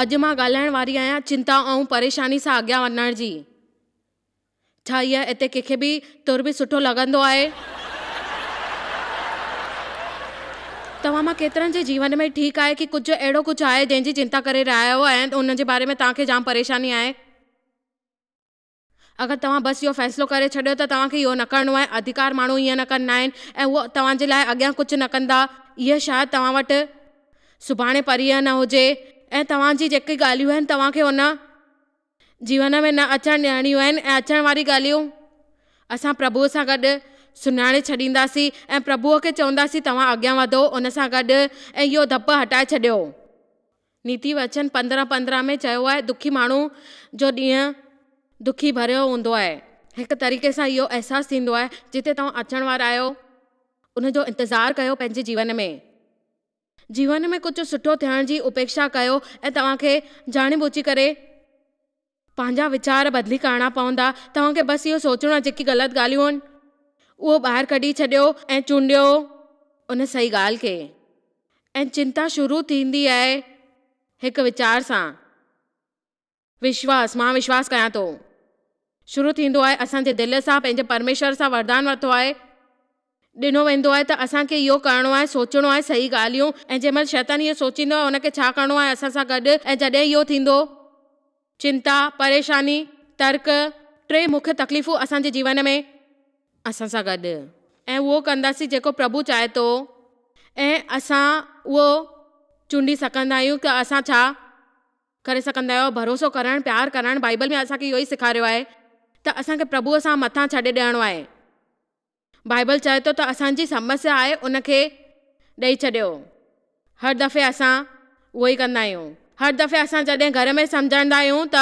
अॼु मां ॻाल्हाइण वारी आहियां चिंता ऐं परेशानी सां अॻियां वञण जी। छा इहा हिते कंहिंखे बि तुर बि सुठो लॻंदो आहे? तव्हां मां केतिरनि जे जीवन में ठीकु आहे कि कुझु अहिड़ो कुझु आहे जंहिंजी चिंता करे रहिया आहियो ऐं उन जे बारे में तव्हांखे जाम परेशानी आहे। अगरि तव्हां बसि इहो फ़ैसिलो करे छॾियो त तव्हांखे इहो न करिणो आहे, अधिकार माण्हू ईअं न कंदा आहिनि ऐं उहो तव्हांजे लाइ अॻियां कुझु न कंदा, इहा शायदि तव्हां वटि सुभाणे परीहं न हुजे ऐं तव्हांजी जेकी ॻाल्हियूं आहिनि तव्हांखे उन जीवन में न अचणु ॾियणियूं आहिनि ऐं अचण वारी ॻाल्हियूं असां प्रभुअ सां गॾु सुञाणे छॾींदासीं ऐं प्रभुअ खे चवंदासीं तव्हां अॻियां वधो उन सां गॾु ऐं इहो धप हटाए छॾियो। नीति वचन 15:15 में चयो आहे, दुखी माण्हू जो ॾींहुं दुखी भरियो हूंदो आहे। हिकु तरीक़े सां इहो अहसासु थींदो आहे जिते तव्हां अचण वारा आहियो उनजो इंतज़ारु कयो पंहिंजे जीवन में कुझु सुठो थियण जी उपेक्षा कयो ऐं तव्हांखे जाणे बूझी करे पंहिंजा वीचार बदिली करणा पवंदा। तव्हांखे बसि इहो सोचणो आहे जेकी ग़लति ॻाल्हियूं आहिनि उहो ॿाहिरि कढी छॾियो ऐं चूंडियो उन सही ॻाल्हि खे। ऐं चिंता शुरू थींदी आहे हिकु वीचार सां, विश्वास, मां विश्वास कयां थो। शुरू थींदो आहे असांजे दिलि सां, पंहिंजे परमेश्वर सां वरदान वरितो आहे, ॾिनो वेंदो आहे त असांखे इहो करिणो आहे, सोचणो आहे सही ॻाल्हियूं ऐं जंहिं महिल शैतान इहो सोचींदो आहे उनखे छा करिणो आहे असां सां गॾु ऐं जॾहिं इहो थींदो चिंता, परेशानी, तर्क, 3 मुख्य तकलीफ़ूं असांजे जीवन में असां सां गॾु ऐं उहो कंदासीं जेको प्रभु चाहे थो ऐं असां उहो चूंडी सघंदा आहियूं कि असां छा करे सघंदा आहियो। भरोसो करणु, प्यारु करणु, बाइबल में असांखे इहो ई सेखारियो आहे त असांखे प्रभुअ सां मथां छॾे ॾियणो आहे। बाइबल चए थो त असांजी समस्या आहे उनखे ॾेई छॾियो। हर दफ़े असां उहो ई कंदा आहियूं। हर दफ़े असां जॾहिं घर में सम्झंदा आहियूं त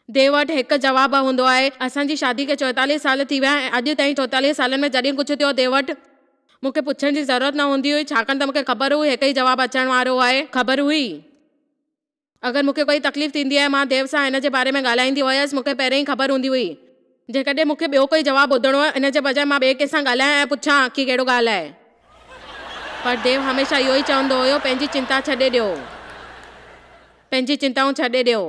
देव वटि हिकु जवाबु हूंदो आहे। असांजी शादी खे 44 साल थी विया ऐं अॼु ताईं 44 सालनि में जॾहिं कुझु थियो देव वटि मूंखे पुछण जी ज़रूरत न हूंदी हुई, छाकाणि त मूंखे ख़बर हुई हिकु ई जवाबु अचण वारो आहे। ख़बर हुई अगरि मूंखे कोई तकलीफ़ थींदी आहे मां देव सां हिन जे बारे में ॻाल्हाईंदी हुयसि, मूंखे पहिरियों ई ख़बर हूंदी हुई। जेकॾहिं मूंखे ॿियो कोई जवाबु ॿुधणो आहे इन जे बजाए मां ॿिए कंहिंसां ॻाल्हायां ऐं पुछां कि कहिड़ो ॻाल्हि आहे, पर देव हमेशह इहो ई चवंदो हुयो, पंहिंजी चिंता छॾे ॾियो, पंहिंजी चिंताऊं छॾे ॾियो।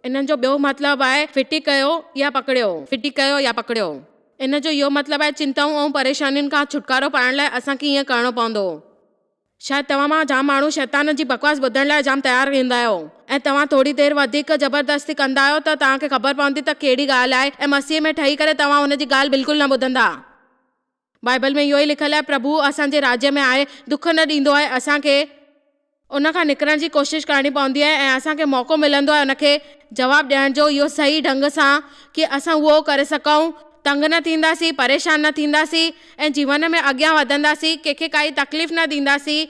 इन्हनि जो ॿियो मतिलबु आहे फिटी कयो या पकड़ियो, फिटी कयो या पकड़ियो। इन जो इहो मतिलबु आहे चिंताऊं ऐं परेशानियुनि खां छुटकारो पाइण लाइ असांखे ईअं करिणो पवंदो। शायदि तव्हां मां जाम माण्हू शैतान जी बकवास ॿुधण लाइ जाम तयारु थींदा आहियो ऐं तव्हां थोरी देरि वधीक ज़बरदस्ती कंदा आहियो त तव्हांखे ख़बर पवंदी त कहिड़ी ॻाल्हि आहे ऐं मसीह में ठही करे तव्हां हुनजी ॻाल्हि बिल्कुलु न ॿुधंदा। बाइबल में इहो ई लिखियलु आहे, प्रभु असांजे राज्य में आहे, दुख न ॾींदो आहे, असांखे उन खां निकिरण जी कोशिशि करणी पवंदी आहे ऐं असांखे मौक़ो मिलंदो आहे उनखे जवाबु ॾियण जो इहो सही ढंग सां कि असां उहो करे सघूं, तंग न थींदासीं, परेशान न थींदासीं ऐं जीवन में अॻियां वधंदासीं, कंहिंखे काई तकलीफ़ न ॾींदासीं,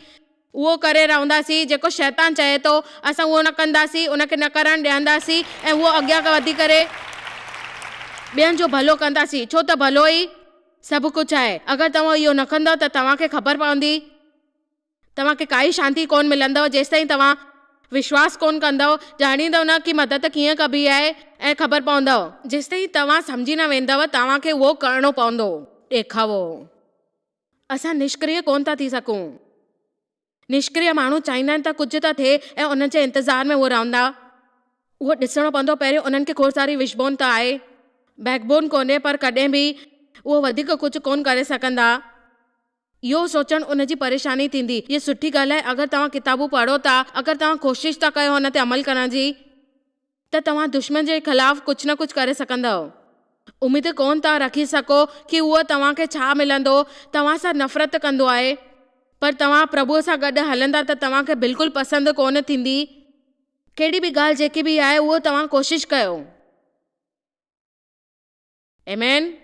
उहो करे रहंदासीं जेको शैतान चए थो असां उहो न कंदासीं, उनखे न करणु ॾींदासीं ऐं उहो अॻियां वधी करे ॿियनि जो भलो कंदासीं, छो त भलो ई सभु कुझु आहे। अगरि तव्हां इहो न कंदव त तव्हांखे ख़बर पवंदी, तव्हांखे काई शांती कोन मिलंदव जेसिताईं तव्हां विश्वास कोन कंदव, ॼाणींदव न कि मदद कीअं कबी आहे ऐं ख़बर पवंदव। जेसिताईं तव्हां सम्झी न वेंदव तव्हांखे उहो करिणो पवंदो। ॾेखावो, असां निष्क्रिय कोन था थी सघूं। निष्क्रिय माण्हू चाहींदा आहिनि त कुझु त थिए ऐं उन जे इंतज़ार में उहे रहंदा। उहो ॾिसणो पवंदो पहिरियों उन्हनि खे खोड़ सारी विशबोन त आहे, बैकबोन कोन्हे, पर कॾहिं बि उहो वधीक कुझु कोन करे सघंदा। इहो सोचणु उन जी परेशानी थींदी। इहा सुठी ॻाल्हि आहे अगरि तव्हां किताबूं पढ़ो था, अगरि तव्हां कोशिशि था कयो हुन ते अमल करण जी त तव्हां दुश्मन जे ख़िलाफ़ु कुझु न कुझु करे सघंदव। उमेद कोन था रखी सघो कि उहो तव्हांखे छा मिलंदो, तव्हां सां नफ़रत कंदो आहे, पर तव्हां प्रभुअ सां गॾु हलंदा त तव्हांखे बिल्कुलु पसंदि कोन थींदी। कहिड़ी बि ॻाल्हि जेकी बि आहे उहो तव्हां कोशिशि कयो। आमीन।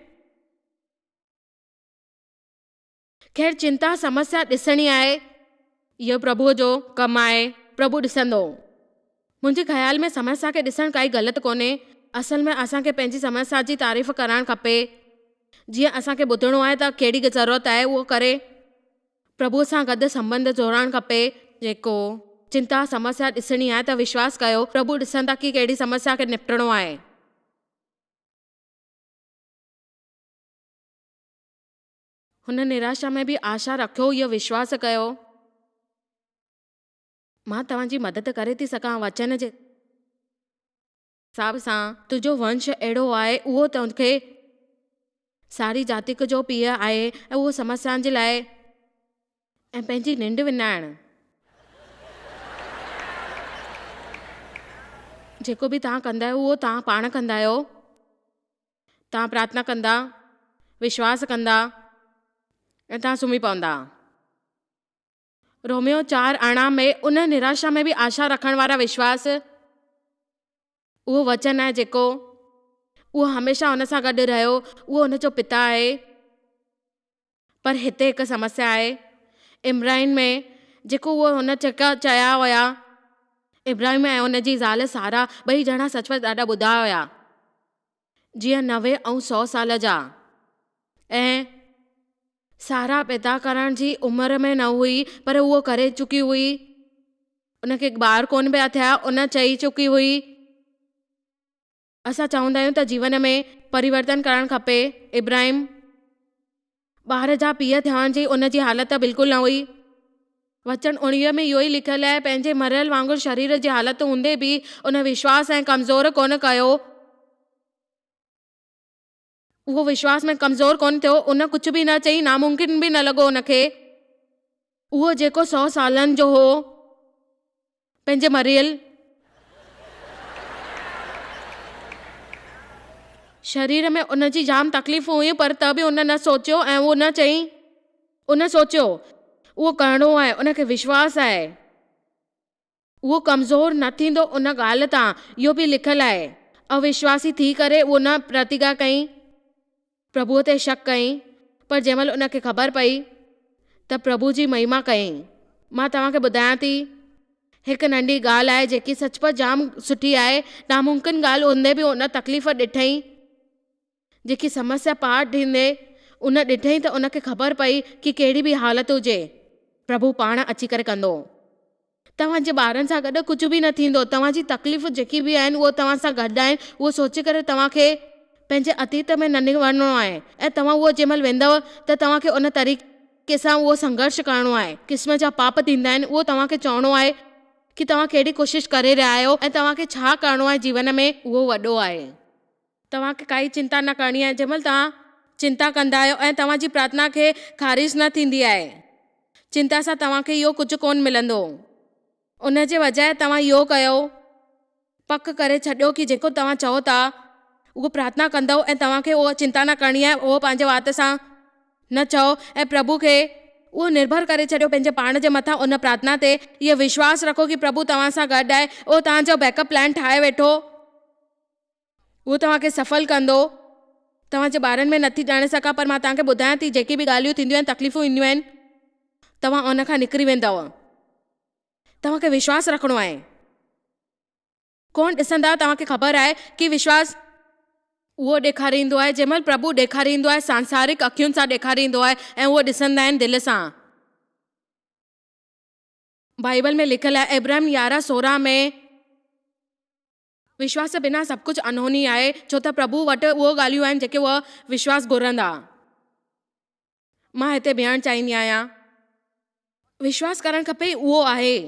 ख़ैर, चिंता समस्या ॾिसणी आहे, इहो प्रभुअ जो कमु आहे, प्रभु ॾिसंदो। मुंहिंजे ख़्याल में समस्या खे ॾिसणु काई ग़लति कोन्हे। असल में असांखे पंहिंजी समस्या जी तारीफ़ करणु खपे। जीअं असांखे ॿुधणो आहे त कहिड़ी ज़रूरत आहे उहो करे प्रभुअ सां गॾु संबंध जोड़णु खपे। जेको चिंता समस्या ॾिसणी आहे त विश्वास कयो प्रभु ॾिसंदा कि कहिड़ी समस्या खे निपटणो आहे। हुन निराशा में बि आशा रखियो, इहो विश्वास कयो मां तव्हांजी मदद करे थी सघां वचन जे हिसाब सां। तुंहिंजो वंश अहिड़ो आहे, उहो तोखे सारी जातिक जो पीउ आहे ऐं उहो समस्याउनि जे लाइ ऐं पंहिंजी निंड विञाइण। जेको बि तव्हां कंदा आहियो उहो तव्हां पाण कंदा आहियो। तव्हां प्रार्थना कंदा, विश्वास कंदा ऐं तव्हां सुम्ही पवंदा। रोमियो 4:8 में उन निराशा में बि आशा रखण वारा विश्वास, उहो वचन आहे जेको उहो हमेशह हुन सां गॾु रहियो, उहो हुनजो पिता आहे। पर हिते हिकु समस्या आहे इब्राहिम में, जेको उहो हुन जेका चया हुया, इब्राहिम ऐं हुनजी ज़ाल सारा ॿई ॼणा सचुपचु ॾाढा ॿुधा हुया, जीअं 90 ऐं 100 साल जा। ऐं सारा पैदा करण जी उमिरि में न हुई, पर उहो करे चुकी हुई। उनखे ॿार कोन पिया थिया, उन चई चुकी हुई। असां चवंदा आहियूं त जीवन में परिवर्तन करणु खपे। इब्राहिम ॿार जा पीउ थियण जी उनजी हालत बिल्कुलु न हुई। वचन 19 में इहो ई लिखियलु आहे, पंहिंजे मरियल वांगुरु शरीर जी हालत हूंदे बि उन विश्वास ऐं कमज़ोर कोन कयो। उहो विश्वास में कमज़ोर कोन थियो, उन कुझु बि न चई, नामुमकिन बि न लॻो उनखे। उहो जेको 100 सालनि जो हो, पंहिंजे मरियल शरीर में उनजी जाम तकलीफ़ूं हुयूं, पर त बि उन न सोचियो ऐं उहो न चई। उन सोचियो उहो करिणो आहे, उनखे विश्वास आहे, उहो कमज़ोर न थींदो। उन ॻाल्हि तां इहो बि लिखियलु आहे, अविश्वासी थी करे उहो न प्रतिज्ञा कई, प्रभुअ ते शक कई, पर जंहिंमहिल उनखे ख़बर पई त प्रभु जी महिमा कई। मां तव्हांखे ॿुधायां थी, हिकु नंढी ॻाल्हि आहे जेकी सचुपचु जाम सुठी आहे। नामुमकिन ॻाल्हि हूंदे बि उन तकलीफ़ ॾिठई, जेकी समस्या पार ॾींदे उन ॾिठई त उनखे ख़बर पई कि कहिड़ी बि हालत हुजे, प्रभु पाण अची करे कंदो। तव्हांजे ॿारनि सां गॾु कुझु बि न थींदो। तव्हांजी तकलीफ़ जेकी बि आहिनि उहो तव्हां सां गॾु आहिनि। उहो सोचे करे तव्हांखे पंहिंजे अतीत में न वञिणो आहे ऐं तव्हां उहो जंहिंमहिल वेंदव त तव्हांखे उन तरीक़े सां उहो संघर्ष करिणो आहे। क़िस्म जा पाप थींदा आहिनि, उहो तव्हांखे चवणो आहे कि तव्हां कहिड़ी कोशिशि करे रहिया आहियो ऐं तव्हांखे छा करिणो आहे जीवन में, उहो वॾो आहे। तव्हांखे काई चिंता न करणी आहे। जंहिंमहिल तव्हां चिंता कंदा आहियो ऐं तव्हांजी प्रार्थना खे ख़ारिज न थींदी आहे, चिंता सां तव्हांखे इहो कुझु कोन मिलंदो। उन जे बजाए तव्हां इहो कयो, पक करे छॾियो कि जेको तव्हां चओ था उहो प्रार्थना कंदव ऐं तव्हांखे उहा चिंता न करणी आहे। उहो पंहिंजे वात सां न चओ ऐं प्रभु खे उहो निर्भर करे छॾियो पंहिंजे पाण जे मथां। उन प्रार्थना ते इहो विश्वास रखो कि प्रभु तव्हां सां गॾु आहे, उहो तव्हांजो बैकअप प्लान ठाहे वेठो, उहो तव्हांखे सफल कंदो। तव्हांजे ॿारनि में नथी ॼाणे सघां, पर मां तव्हांखे ॿुधायां थी, जेकी बि ॻाल्हियूं थींदियूं आहिनि, तकलीफ़ूं ईंदियूं आहिनि, तव्हां उन खां निकिरी वेंदव। तव्हांखे विश्वास रखिणो आहे। कोन ॾिसंदा, तव्हांखे ख़बर आहे कि विश्वास उहो ॾेखारींदो आहे जंहिंमहिल प्रभु ॾेखारींदो आहे, सांसारिक अखियुनि सां ॾेखारींदो आहे ऐं उहो ॾिसंदा आहिनि दिलि सां। बाइबल में लिखियलु आहे इब्राहिम 11:16 में, विश्वास बिना सभु कुझु अनहोनी आहे, छो त प्रभु वटि उहो ॻाल्हियूं आहिनि जेके उहा विश्वास घुरंदा। मां हिते बीहणु चाहींदी आहियां। विश्वास करणु खपे, उहो आहे,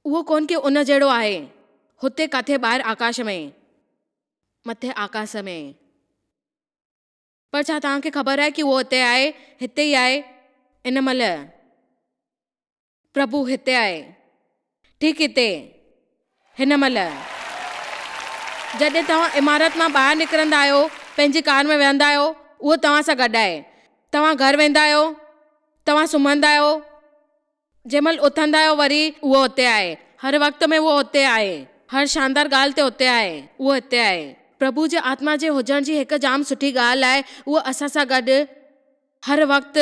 उहो कोन कि उन जहिड़ो आहे हुते किथे ॿाहिरि आकाश में, मथे आकाश में। पर छा तव्हांखे ख़बर आहे कि उहो हिते आहे, हिते ई आहे। इन महिल प्रभु हिते आहे, ठीक हिते, हिन महिल। जॾहिं तव्हां इमारत मां ॿाहिरि निकिरंदा आहियो, पंहिंजी कार में वेहंदा आहियो, उहो तव्हां सां गॾु आहे। तव्हां घर वेंदा आहियो, तव्हां सुम्हंदा आहियो, जंहिंमहिल उथंदा आहियो वरी उहो हुते आहे। हर वक़्त में उहो हुते आहे, हर शानदार ॻाल्हि ते हुते आहे, उहो हिते आहे। प्रभु जे आत्मा जे हुजण जी हिकु जाम सुठी ॻाल्हि आहे, उहो असां सां गॾु हर वक़्तु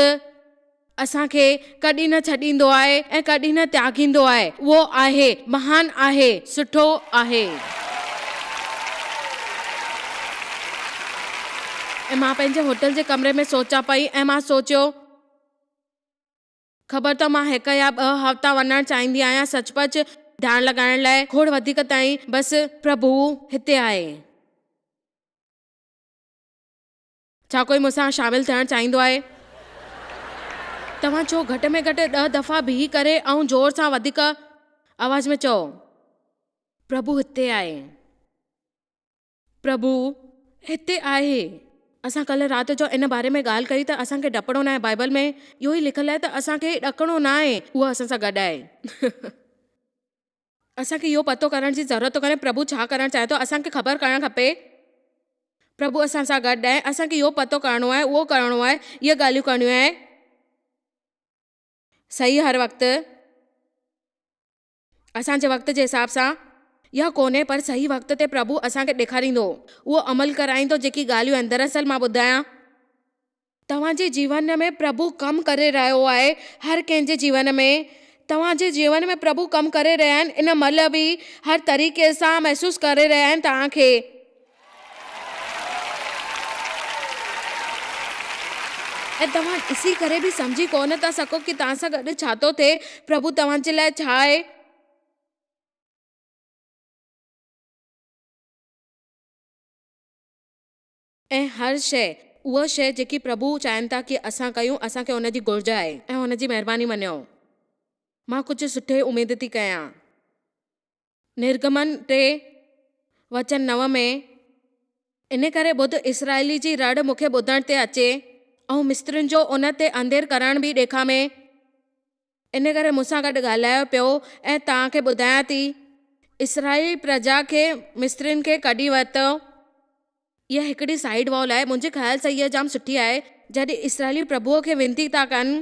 असांखे कॾहिं न छॾींदो आहे ऐं कॾहिं न त्यागींदो आहे। उहो आहे, महान आहे, सुठो आहे। ऐं मां पंहिंजे होटल जे कमरे में सोचा पई ऐं मां सोचियो, ख़बर त मां 1 या 2 हफ़्ता वञणु चाहींदी आहियां सचुपचु ध्यानु लॻाइण लाइ, खोड़ वधीक ताईं, बसि प्रभु हिते आहे। छा कोई मूंसां शामिल थियणु चाहींदो आहे? तव्हां छो घटि में घटि 10 दफ़ा बीही करे ऐं ज़ोर सां वधीक आवाज़ में चओ, प्रभु हिते आहे, प्रभु हिते आहे। असां कल्ह राति जो इन बारे में ॻाल्हि कई त असांखे डपणो न आहे। बाइबल में इहो ई लिखियलु आहे त असांखे ॾकणो न आहे, उहो असां सां गॾु आहे। असांखे इहो पतो करण जी ज़रूरत कोन्हे प्रभु छा करणु चाहे थो। असांखे ख़बर करणु खपे प्रभु असां सां गॾु आहे। असांखे इहो पतो करणो आहे, उहो करणो आहे, इहे ॻाल्हियूं करणियूं आहे सही हर वक़्तु असांजे वक़्त जे हिसाब सां या कोन्हे, पर सही वक़्त ते प्रभु असांखे ॾेखारींदो, उहो अमल कराईंदो जेकी ॻाल्हियूं आहिनि। दरअसल मां ॿुधायां, तव्हांजे जीवन में प्रभु कमु करे रहियो आहे। हर कंहिंजे जीवन में तव्हांजे जीवन में प्रभु कमु करे रहिया आहिनि। इन महिल बि हर तरीक़े सां महसूसु करे रहिया आहिनि तव्हांखे। ऐं तव्हां ॾिसी करे बि सम्झी कोन था सघो कि तव्हां सां गॾु छा थो थिए, प्रभु तव्हांजे लाइ छा आहे। ऐं हर शइ, उहा शइ जेकी प्रभु चाहिनि था कि असां कयूं, असांखे हुनजी घुर्ज आहे ऐं हुनजी महिरबानी मञियो। मां कुझु सुठे उमेद थी कयां। निर्गमन 3:9 में इन करे ॿुध इसराइली जी रड़ मूंखे ॿुधण ते अचे ऐं मिस्त्रियुनि जो उन ते अंधेर करण बि ॾेखा में। इन करे मूंसां गॾु ॻाल्हायो पियो ऐं तव्हांखे ॿुधायां थी, इसराइली प्रजा खे मिस्त्रियुनि खे कढी वरितो। इहा हिकिड़ी साइड वॉल आहे। मुंहिंजे ख़्याल सां इहा जाम सुठी आहे। जॾहिं इसराइली प्रभुअ खे विनती था कनि,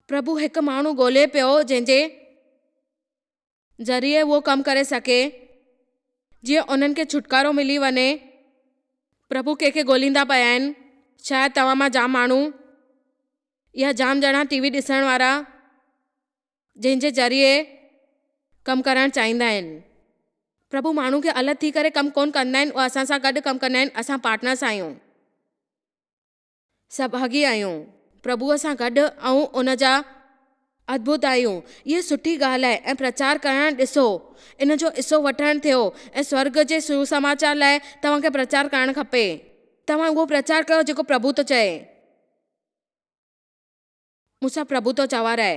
प्रभु हिकु माण्हू ॻोल्हे पियो जंहिंजे ज़रिए उहो कमु करे सघे, जीअं उन्हनि खे छुटकारो मिली वञे। प्रभु कंहिंखे ॻोल्हींदा पिया आहिनि। शायदि तव्हां मां जाम माण्हू या जाम ॼणा टीवी ॾिसण वारा जंहिंजे ज़रिए कमु करणु चाहींदा आहिनि। प्रभु माण्हू खे अलॻि थी करे कमु कोन कंदा आहिनि, उहे असां सां गॾु कमु कंदा आहिनि। असां पार्टनर्स आहियूं, सहभागी आहियूं प्रभुअ सां गॾु ऐं उन जा अद्भुत आहियूं। इहा सुठी ॻाल्हि आहे। ऐं प्रचार करणु ॾिसो, इन जो हिसो वठणु थियो ऐं स्वर्ग जे सुसमाचार लाइ तव्हांखे प्रचार करणु खपे। तव्हां उहो प्रचार कयो जेको प्रभु थो चए। मूंसां प्रभु तो चवाराए।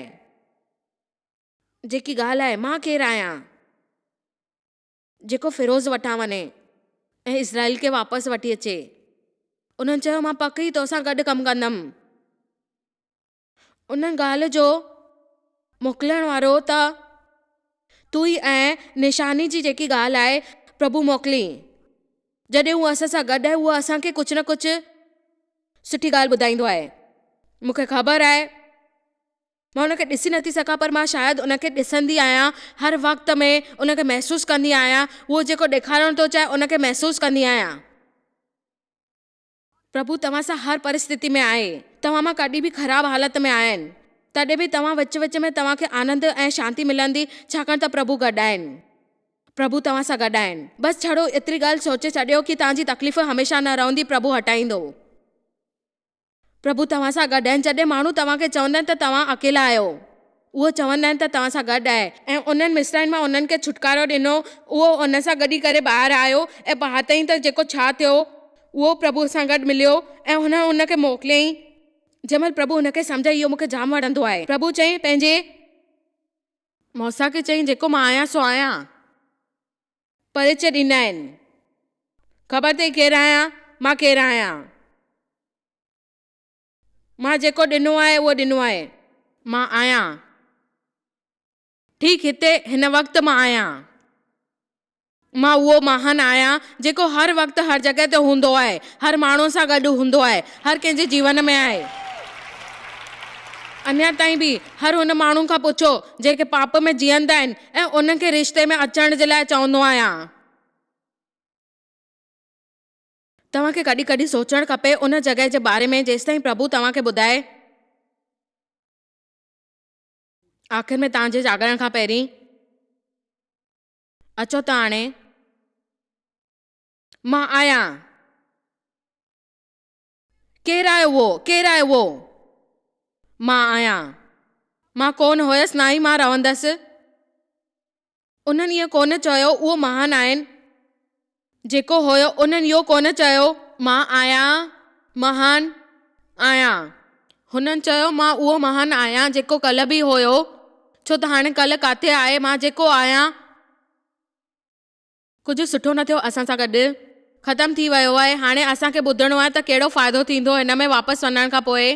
जेकी ॻाल्हि आहे, मां केरु आहियां जेको फिरोज़ वठां वञे ऐं इज़राइल खे वापसि वठी अचे। उन्हनि चयो, मां पक ई तोसां गॾु कमु कंदमि। उन ॻाल्हि जो मोकिलण वारो त तू ई ऐं निशानी जी जेकी ॻाल्हि आहे प्रभु मोकिली। जॾहिं उहो असां सां गॾु आहे, उहो असांखे कुझु न कुझु सुठी ॻाल्हि ॿुधाईंदो आहे। मूंखे ख़बर आहे, मां उनखे ॾिसी नथी सघां, पर मां शायदि उनखे ॾिसंदी आहियां। हर वक़्त में उनखे महसूसु कंदी आहियां। उहो जेको ॾेखारणु थो चाहे उनखे महसूसु कंदी आहियां। प्रभु तव्हां सां हर परिस्थिति में आहे। तव्हां मां कॾहिं बि ख़राबु हालत में आहिनि, तॾहिं बि तव्हां विच विच में तव्हांखे आनंद ऐं शांती मिलंदी, छाकाणि त प्रभु गॾु आहिनि। प्रभु तव्हां सां गॾु आहिनि। बसि छड़ो एतिरी ॻाल्हि सोचे छॾियो कि तव्हांजी तकलीफ़ हमेशह न रहंदी, प्रभु हटाईंदो। प्रभु तव्हां सां गॾु आहिनि। जॾहिं माण्हू तव्हांखे चवंदा आहिनि त तव्हां अकेला आहियो, उहो चवंदा आहिनि त तव्हां सां गॾु आहे। ऐं उन्हनि मिस्राइनि मां उन्हनि खे छुटकारो ॾिनो, उहो उन सां गॾी करे ॿाहिरि आयो ऐं ॿाहिरि ताईं त जेको छा थियो उहो प्रभु सां गॾु मिलियो ऐं उनखे मोकिलियईं। जंहिंमहिल प्रभु हुनखे सम्झाई, इहो मूंखे जाम वणंदो आहे। प्रभु चई पंहिंजे मौसा खे चई, जेको मां आहियां सो आहियां। परिचय ॾींदा आहिनि, ख़बर अथई केरु आहियां, मां केरु आहियां। मां जेको ॾिनो आहे उहो ॾिनो आहे, मां आहियां। ठीकु हिते हिन वक़्तु मां आहियां। मां उहो महान आहियां जेको हर वक़्तु हर जॻह ते हूंदो आहे, हर माण्हू सां गॾु हूंदो आहे, हर कंहिंजे जीवन में आहे। अञा ताईं बि हर हुन माण्हू खां पुछो जेके पाप में जीअंदा आहिनि ऐं उनखे रिश्ते में अचण जे लाइ चवंदो आहियां। तव्हांखे कॾहिं कॾहिं सोचणु खपे उन जॻह जे बारे में जेसिताईं प्रभु तव्हांखे ॿुधाए। आख़िर में तव्हांजे जागरण खां पहिरीं अचो त हाणे मां आहियां। केरु आहे उहो, केरु आहे उहो? मां आहियां। मां कोन हुयसि, ना ई मां रहंदसि। उन्हनि इहो कोन चयो उहो महान आहिनि। जेको हुयो उन्हनि इहो कोन चयो मां आहियां, महान आहियां। हुननि चयो मां उहो महान आहियां जेको कल्ह बि हुयो, छो त हाणे कल्ह काथे आहे मां जेको आहियां कुझु सुठो न थियो असां सां गॾु ख़तमु थी वियो आहे। हाणे असांखे ॿुधणो आहे त कहिड़ो फ़ाइदो थींदो हिन में वापसि वञण खां पोइ।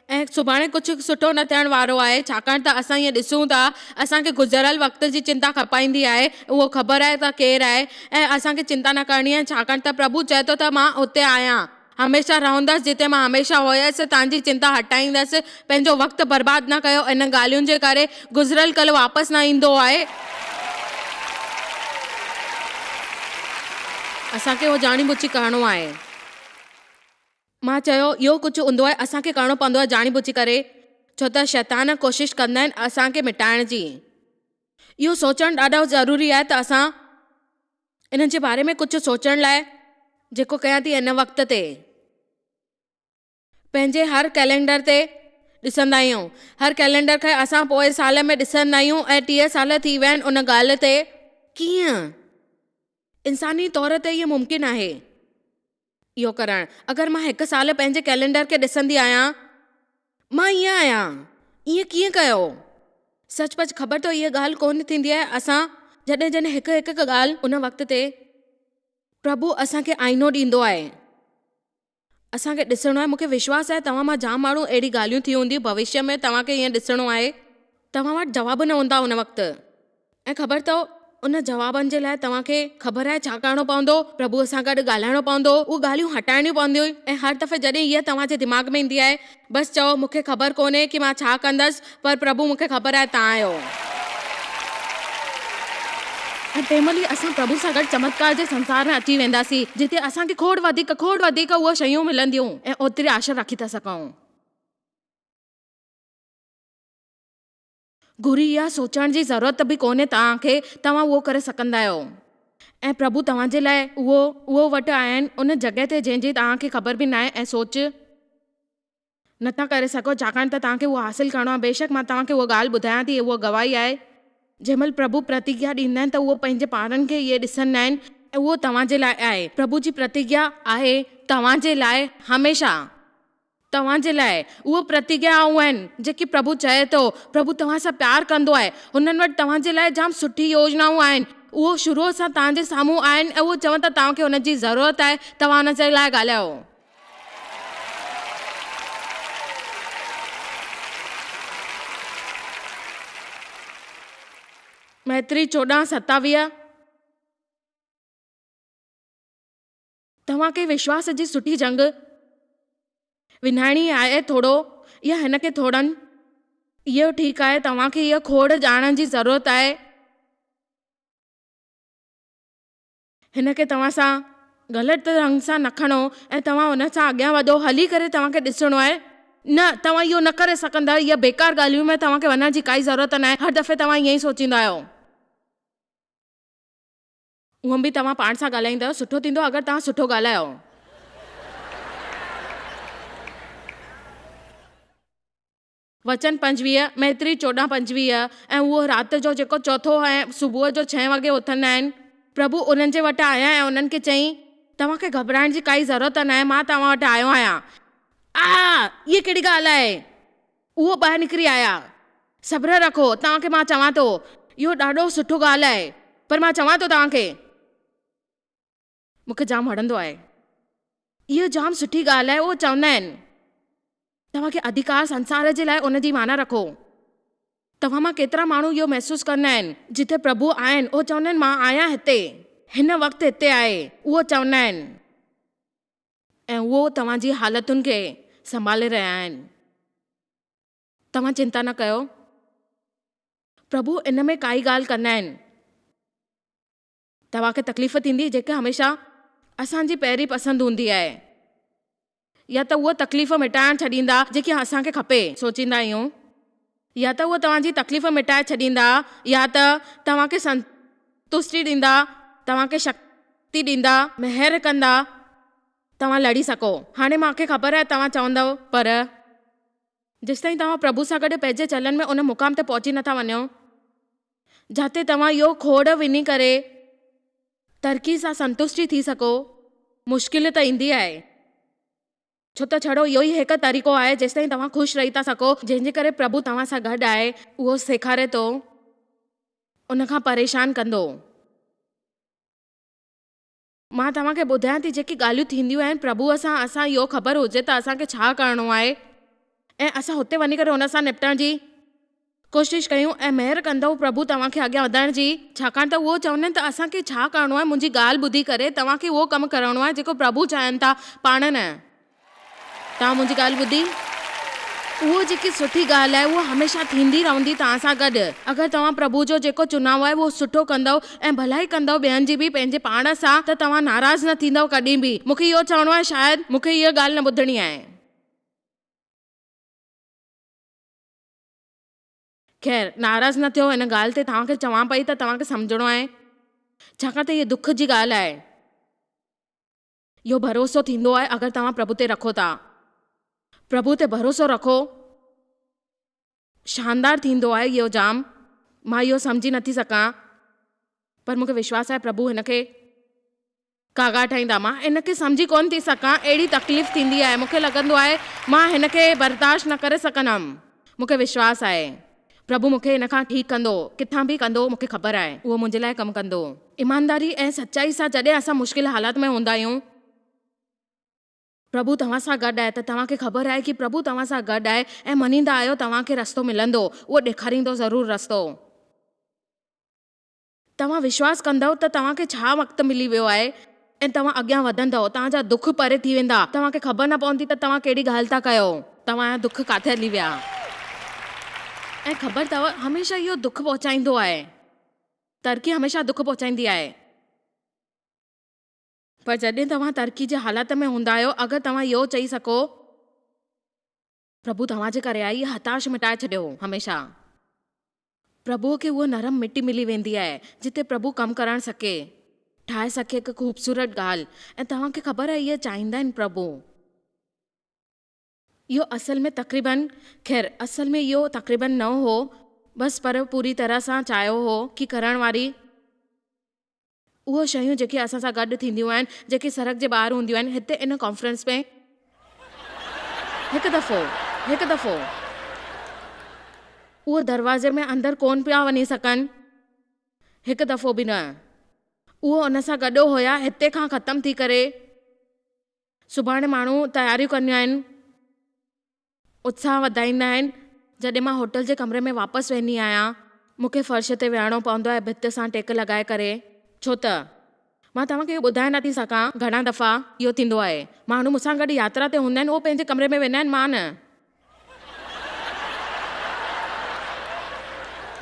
ऐं सुभाणे कुझु सुठो न थियण वारो आहे, छाकाणि त असां ईअं ॾिसूं था असांखे गुज़िरियल वक़्त जी चिंता खपाईंदी आहे, उहो ख़बर आहे त केरु आहे ऐं असांखे चिंता न करणी आहे, छाकाणि त प्रभु चए थो त मां उते आहियां, हमेशह रहंदसि जिते मां हमेशह हुयसि, तव्हांजी चिंता हटाईंदसि। पंहिंजो वक़्तु बर्बादु न कयो इन ॻाल्हियुनि जे करे, गुज़िरियल कल्ह वापसि न ईंदो आहे। असांखे उहो जाणी बुझी करिणो आहे। मां चयो इहो कुझु हूंदो आहे असांखे करिणो पवंदो आहे जाणी बुझी करे, छो त शैतान कोशिशि कंदा आहिनि असांखे मिटाइण जी। इहो सोचणु ॾाढो ज़रूरी आहे त असां इन जे बारे में कुझु सोचण लाइ जेको कयां थी हिन वक़्त ते पंहिंजे हर कैलेंडर ते ॾिसंदा आहियूं। हर कैलेंडर खे असां पोइ साल में ॾिसंदा आहियूं ऐं 30 साल थी विया आहिनि उन ॻाल्हि ते। कीअं इंसानी तौर ते इहो मुमकिन आहे इहो करणु? अगरि मां 1 साल पंहिंजे कैलेंडर खे ॾिसंदी आहियां, मां ईअं आहियां, ईअं कीअं कयो? सचपच ख़बर तो इहा ॻाल्हि कोन थींदी आहे। असां जॾहिं जॾहिं हिकु हिकु ॻाल्हि उन वक़्त ते प्रभु असांखे आईनो ॾींदो आहे, असांखे ॾिसणो आहे। मूंखे विश्वास आहे तव्हां मां जाम माण्हू अहिड़ी ॻाल्हियूं थी हूंदियूं भविष्य में, तव्हांखे ईअं ॾिसणो आहे, तव्हां वटि जवाब न हूंदा उन वक़्तु, ऐं ख़बर अथव उन जवाबनि जे लाइ तव्हांखे ख़बर आहे छा करिणो पवंदो? प्रभुअ सां गॾु ॻाल्हाइणो पवंदो, उहे ॻाल्हियूं हटाइणियूं पवंदियूं। ऐं हर दफ़े जॾहिं इहा तव्हांजे दिमाग़ में ईंदी आहे, बसि चओ मूंखे ख़बर कोन्हे कि मां छा कंदसि, पर प्रभु मूंखे ख़बर आहे तव्हां आहियो। ऐं तंहिंमहिल असां प्रभु सां गॾु चमत्कार जे संसार में अची वेंदासीं, जिते असांखे खोड़ वधीक उहे शयूं मिलंदियूं ऐं ओतिरी आशा रखी था सघूं। घुरी इहा सोचण जी ज़रूरत बि कोन्हे तव्हांखे, तव्हां उहो करे सघंदा आहियो। ऐं प्रभु तव्हांजे लाइ उहो वटि आहिनि उन जॻह ते जंहिंजी तव्हांखे ख़बर बि न आहे ऐं सोच नथा करे सघो, छाकाणि त तव्हांखे उहो हासिलु करिणो आहे। बेशक मां तव्हांखे उहा ॻाल्हि ॿुधायां थी, उहा गवाही आहे। जंहिंमहिल प्रभु प्रतिज्ञा ॾींदा आहिनि त उहो पंहिंजे ॿारनि खे इहे ॾिसंदा आहिनि ऐं उहो तव्हांजे लाइ आहे। प्रभु जी प्रतिज्ञा आहे तव्हांजे लाइ, हमेशह तव्हांजे लाइ। उहो प्रतिज्ञाऊं आहिनि जेकी प्रभु चए थो। प्रभु तव्हां सां प्यारु कंदो आहे, हुननि वटि तव्हांजे लाइ जाम सुठी योजनाऊं आहिनि, उहो शुरूअ सां तव्हांजे साम्हूं आहिनि ऐं उहो चवनि था तव्हांखे हुनजी ज़रूरत आहे, तव्हां हुन जे लाइ ॻाल्हायो। मैत्री 14:27 तव्हांखे विश्वास जी सुठी जंग विञाइणी आहे थोरो, या हिन खे थोड़नि, इहो ठीकु आहे। तव्हांखे इहा खोड़ ॼाणण जी ज़रूरत आहे, हिन खे तव्हां सां ग़लति रंग सां न खणो ऐं तव्हां हुन सां अॻियां वधो। हली करे तव्हांखे ॾिसणो आहे, न तव्हां इहो न करे सघंदा, इहा बेकार ॻाल्हियूं में तव्हांखे वञण जी काई ज़रूरत न आहे। हर दफ़े तव्हां ईअं ई सोचींदा आहियो। उहो बि तव्हां पाण सां ॻाल्हाईंदव, सुठो थींदो अगरि तव्हां सुठो ॻाल्हायो। वचन 25 मैत्री 14:25 ऐं उहो राति जो जेको चौथो ऐं सुबुह जो 6 वॻे उथंदा आहिनि। प्रभु उन्हनि जे वटि आया ऐं उन्हनि खे चई तव्हांखे घबराइण जी काई ज़रूरत न आहे, मां तव्हां वटि आयो आहियां। इहा कहिड़ी ॻाल्हि आहे? उहो ॿाहिरि निकिरी आया। सब्र रखो, तव्हांखे मां चवां थो, इहो ॾाढो सुठो ॻाल्हि आहे, पर मां चवां थो तव्हांखे, मूंखे जाम वणंदो आहे, इहो जाम सुठी ॻाल्हि आहे। उहो चवंदा आहिनि तव्हांखे अधिकार संसार जे लाइ उन जी माना रखो। तव्हां मां केतिरा माण्हू इहो महसूसु कंदा आहिनि जिथे प्रभु आहिनि, उहो चवंदा आहिनि मां आहियां हिते, हिन वक़्तु हिते आहे, उहो चवंदा आहिनि ऐं उहो तव्हांजी हालतुनि खे संभाले रहिया आहिनि। तव्हां चिंता न कयो, प्रभु इन में काई ॻाल्हि कंदा आहिनि। तव्हांखे तकलीफ़ थींदी जेके हमेशह असांजी पहिरीं पसंदि हूंदी आहे, या त उहा तकलीफ़ मिटाइण छॾींदा जेकी असांखे खपे सोचींदा आहियूं, या त उहा तव्हांजी तकलीफ़ मिटाए छॾींदा, या त तव्हांखे संतुष्टि ॾींदा, तव्हांखे शक्ति ॾींदा, महिर कंदा, तव्हां लड़ी सघो। हाणे मूंखे ख़बर आहे तव्हां चवंदव, पर जेसिताईं तव्हां प्रभु सां गॾु पंहिंजे चलन में उन मुक़ाम ते पहुची नथा वञो जिते तव्हां इहो खोड़ विनी करे तरक़ी सां संतुष्टि थी सघो, मुश्किल त ईंदी आहे। छो त छड़ो इहो ई हिकु तरीक़ो आहे जेसिताईं तव्हां ख़ुशि रही था सघो, जंहिंजे करे प्रभु तव्हां सां गॾु आहे। उहो सेखारे थो उनखां परेशान कंदो। मां तव्हांखे ॿुधायां थी जेकी ॻाल्हियूं थींदियूं आहिनि प्रभुअ सां असां इहो ख़बर हुजे त असांखे छा करिणो आहे ऐं असां हुते वञी करे हुन सां निपटण जी कोशिशि कयूं ऐं महिर कंदव प्रभु तव्हांखे अॻियां वधण जी, छाकाणि त उहो चवंदा आहिनि त असांखे छा करिणो आहे। मुंहिंजी ॻाल्हि ॿुधी करे तव्हांखे उहो कमु करिणो आहे जेको प्रभु चाहिनि था, पाण न। तव्हां मुंहिंजी ॻाल्हि ॿुधी? उहो जेकी सुठी ॻाल्हि आहे उहा हमेशह थींदी रहंदी तव्हां सां गॾु। अगरि तव्हां प्रभु जो जेको चुनाव आहे उहो सुठो कंदव ऐं भलाई कंदव ॿियनि जी बि पंहिंजे पाण सां, त तव्हां नाराज़ न थींदव कॾहिं बि। मूंखे इहो चवणो आहे, शायदि मूंखे इहा ॻाल्हि न ॿुधणी आहे। ख़ैर, नाराज़ न थियो हिन ॻाल्हि ते तव्हांखे चवां पई त तव्हांखे सम्झणो आहे, छाकाणि त इहा दुख जी ॻाल्हि आहे। इहो भरोसो थींदो आहे अगरि तव्हां प्रभु ते रखो था, प्रभु ते भरोसो रखो, शानदार थींदो आहे इहो जाम। मां इहो सम्झी नथी सघां, पर मूंखे विश्वास आहे प्रभु हिनखे कागा ठाहींदा। मां हिनखे सम्झी कोन थी सघां, अहिड़ी तकलीफ़ थींदी आहे, मूंखे लॻंदो आहे मां हिनखे बर्दाश्त न करे सघंदमि। मूंखे विश्वास आहे प्रभु मूंखे हिन खां ठीकु कंदो, किथां बि कंदो, मूंखे ख़बर आहे उहो मुंहिंजे लाइ कमु कंदो। ईमानदारी ऐं सचाई सां जॾहिं असां मुश्किल हालात में हूंदा आहियूं, प्रभु तव्हां सां गॾु आहे, त तव्हांखे ख़बर आहे कि प्रभु तव्हां सां गॾु आहे ऐं मञींदा आहियो तव्हांखे रस्तो मिलंदो, उहो ॾेखारींदो ज़रूरु रस्तो। तव्हां विश्वास कंदव त तव्हांखे छा वक़्तु मिली वियो आहे ऐं तव्हां अॻियां वधंदव, तव्हांजा दुख परे थी वेंदा, तव्हांखे ख़बर न पवंदी त तव्हां कहिड़ी ॻाल्हि था कयो, तव्हांजा दुख किथे हली विया। ऐं ख़बर अथव हमेशह इहो दुख पहुचाईंदो आहे, तरक़ी हमेशह दुख पहुचाईंदी आहे। पर जॾहिं तव्हां तरक़ी जे हालात में हूंदा आहियो, अगरि तव्हां इहो चई सघो प्रभु तव्हांजे करे आई, हताश मिटाए छॾियो। हमेशह प्रभुअ खे उहा नरम मिटी मिली वेंदी आहे जिते प्रभु कमु करणु सघे, ठाहे सघे हिकु ख़ूबसूरत ॻाल्हि। ऐं तव्हांखे ख़बर आहे इहे चाहींदा आहिनि प्रभु। इहो असल में इहो तक़रीबन न हो बसि, पर पूरी तरह सां चाहियो हो कि करण वारी उहो शयूं जेके असां सां गॾु थींदियूं आहिनि, जेके सड़क जे ॿाहिरि हूंदियूं आहिनि, हिते इन कॉन्फ्रेंस में हिकु दफ़ो उहो दरवाज़े में अंदरि कोन पिया वञी सघनि, हिकु दफ़ो बि न। उहो उन सां गॾु हुया, हिते खां ख़तमु थी करे सुभाणे माण्हू तयारियूं कंदियूं आहिनि, उत्साह वधाईंदा आहिनि। जॾहिं मां होटल जे कमरे में वापसि वेंदी आहियां, मूंखे फर्श ते विहणो पवंदो आहे भित सां टेक लॻाए करे, छो त मां तव्हांखे इहो ॿुधाए नथी सघां घणा दफ़ा इहो थींदो आहे। माण्हू मूंसां गॾु यात्रा ते हूंदा आहिनि, उहो पंहिंजे कमरे में वेंदा आहिनि, मां न।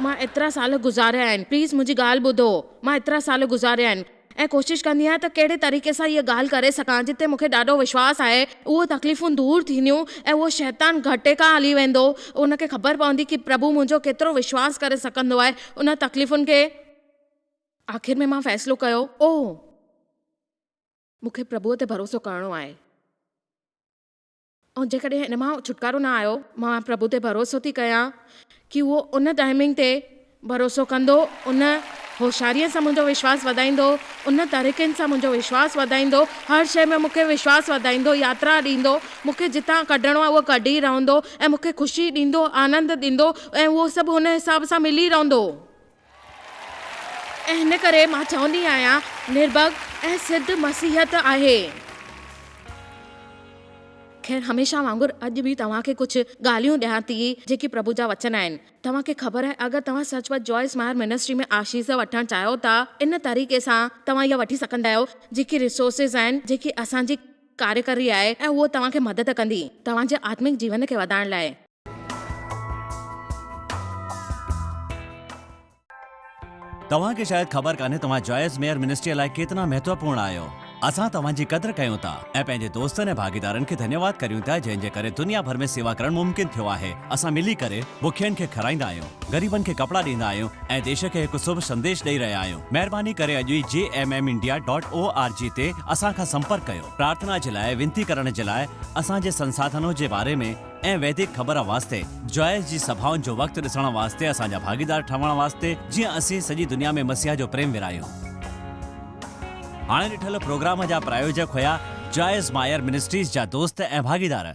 मां एतिरा साल गुज़ारिया आहिनि, प्लीज़ मुंहिंजी ॻाल्हि ॿुधो, मां एतिरा साल गुज़ारिया आहिनि ऐं कोशिशि कंदी आहियां त कहिड़े तरीक़े सां इहा ॻाल्हि करे सघां जिते मूंखे ॾाढो विश्वास आहे उहो तकलीफ़ूं दूरि थींदियूं ऐं उहो शैतान घटे खां हली वेंदो। उनखे ख़बर पवंदी कि प्रभु मुंहिंजो केतिरो विश्वास करे सघंदो आहे उन तकलीफ़ुनि खे। आख़िर में मां फ़ैसिलो कयो, मूंखे प्रभुअ ते भरोसो करिणो आहे। ऐं जेकॾहिं हिन मां छुटकारो न आयो, मां प्रभु ते भरोसो थी कयां कि उहो उन टाइमिंग ते भरोसो कंदो, उन होशियारीअ सां मुंहिंजो विश्वास वधाईंदो, उन तरीक़नि सां मुंहिंजो विश्वास वधाईंदो, हर शइ में मूंखे विश्वास वधाईंदो, यात्रा ॾींदो, मूंखे जितां कढणो आहे उहो कढी रहंदो ऐं मूंखे ख़ुशी ॾींदो, आनंद ॾींदो ऐं उहो सभु हुन हिसाब सां मिली रहंदो। ऐं हिन करे मां चवंदी आहियां निर्भग ऐं सिद्ध मसीहत आहे। ख़ैर, हमेशह वांगुरु अॼु बि तव्हांखे कुझु ॻाल्हियूं ॾियां थी जेकी प्रभु जा वचन आहिनि। तव्हांखे ख़बर आहे अगरि तव्हां सचमुच जॉयस मायर मिनिस्ट्री में आशीष वठणु चाहियो था, इन तरीक़े सां तव्हां इहा वठी सघंदा आहियो जेकी रिसोर्सिस आहिनि, जेकी असांजी कार्यकरी आहे ऐं उहो तव्हांखे मदद कंदी तव्हांजे आत्मिक जीवन खे वधाइण लाइ। तव्हांखे शायदि ख़बर कान्हे तव्हां जॉयस मेयर मिनिस्ट्री लाइ केतिरा महत्वपूर्ण आहियो। असां तव्हांजी क़दुरु कयूं था ऐं पंहिंजे दोस्तनि ऐं भागीदारनि खे धन्यवाद करियूं था जंहिंजे करे दुनिया भर में सेवा करणु मुमकिन थियो आहे। असां मिली करे बुखियनि खे खाराईंदा आहियूं, ग़रीबनि खे कपिड़ा ॾींदा आहियूं ऐं देश खे हिकु शुभ संदेश ॾेई रहिया आहियूं। महिरबानी करे अॼु ई jmmindia.org ते असां खां संपर्क कयो। प्रार्थना जे लाइ, विनती करण जे लाइ, असांजे संसाधनों जे बारे में ऐं वैदिक ख़बर वास्ते, जॉयस जी सभाउनि जो वक़्तु ॾिसण वास्ते, असांजा भागीदार ठहण वास्ते, जीअं असीं सॼी दुनिया में मसीह जो प्रेम विरायूं। हाणे ॾिठल प्रोग्राम जा प्रायोजक हुया जॉयस मायर मिनिस्ट्रीज़ जा दोस्त ऐं भागीदार।